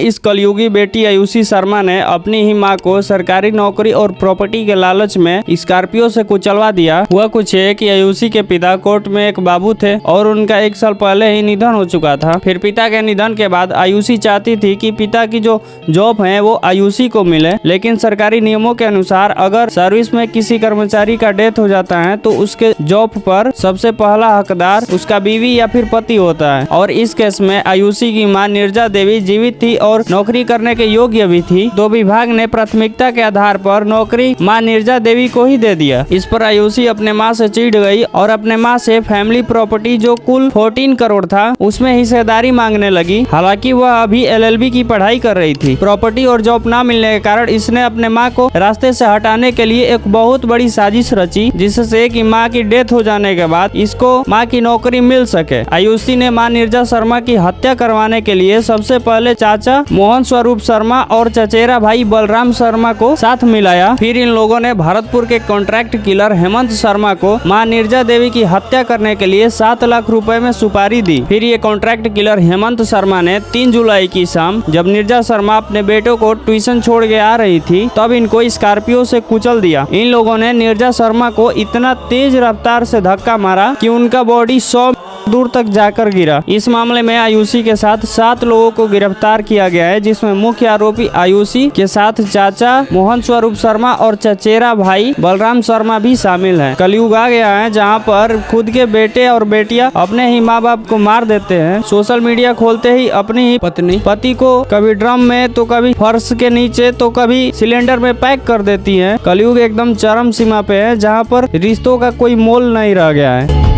इस कलयुगी बेटी आयुषी शर्मा ने अपनी ही मां को सरकारी नौकरी और प्रॉपर्टी के लालच में स्कॉर्पियो से कुचलवा दिया। हुआ कुछ है कि आयुषी के पिता कोर्ट में एक बाबू थे और उनका 1 साल पहले ही निधन हो चुका था। फिर पिता के निधन के बाद आयुषी चाहती थी कि पिता की जो जॉब है वो आयुषी को मिले, लेकिन सरकारी नियमों के अनुसार अगर सर्विस में किसी कर्मचारी का डेथ हो जाता है तो उसके जॉब पर सबसे पहला हकदार उसका बीवी या फिर पति होता है। और इस केस में आयुषी की मां नीरजा देवी जीवित थी और नौकरी करने के योग्य भी थी, तो विभाग ने प्राथमिकता के आधार पर नौकरी मां नीरजा देवी को ही दे दिया। इस पर आयुषी अपने मां से चिढ़ गई और अपने मां से फैमिली प्रॉपर्टी जो कुल 14 करोड़ था उसमें हिस्सेदारी मांगने लगी। हालांकि वह अभी LLB की पढ़ाई कर रही थी। प्रॉपर्टी और जॉब न मिलने के कारण इसने अपने मां को रास्ते से हटाने के लिए एक बहुत बड़ी साजिश रची, जिससे कि मां की डेथ हो जाने के बाद इसको मां की नौकरी मिल सके। आयुषी ने मां नीरजा शर्मा की हत्या करवाने के लिए सबसे पहले चाचा मोहन स्वरूप शर्मा और चचेरा भाई बलराम शर्मा को साथ मिलाया। फिर इन लोगों ने भरतपुर के कॉन्ट्रैक्ट किलर हेमंत शर्मा को मां नीरजा देवी की हत्या करने के लिए 7 लाख रुपए में सुपारी दी। फिर ये कॉन्ट्रैक्ट किलर हेमंत शर्मा ने 3 जुलाई की शाम जब नीरजा शर्मा अपने बेटों को ट्यूशन छोड़ के आ रही थी तब इनको स्कॉर्पियो से कुचल दिया। इन लोगों ने नीरजा शर्मा को इतना तेज रफ्तार से धक्का मारा कि उनका बॉडी 100 दूर तक जाकर गिरा। इस मामले में आयुषी के साथ 7 लोगों को गिरफ्तार किया गया है, जिसमें मुख्य आरोपी आयुषी के साथ चाचा मोहन स्वरूप शर्मा और चचेरा भाई बलराम शर्मा भी शामिल हैं। कलयुग आ गया है जहां पर खुद के बेटे और बेटियां अपने ही माँ बाप को मार देते हैं। सोशल मीडिया खोलते ही अपनी ही पति को कभी ड्रम में तो कभी फर्श के नीचे तो कभी सिलेंडर में पैक कर देती है। कलयुग एकदम चरम सीमा पे है जहाँ पर रिश्तों का कोई मोल नहीं रह गया है।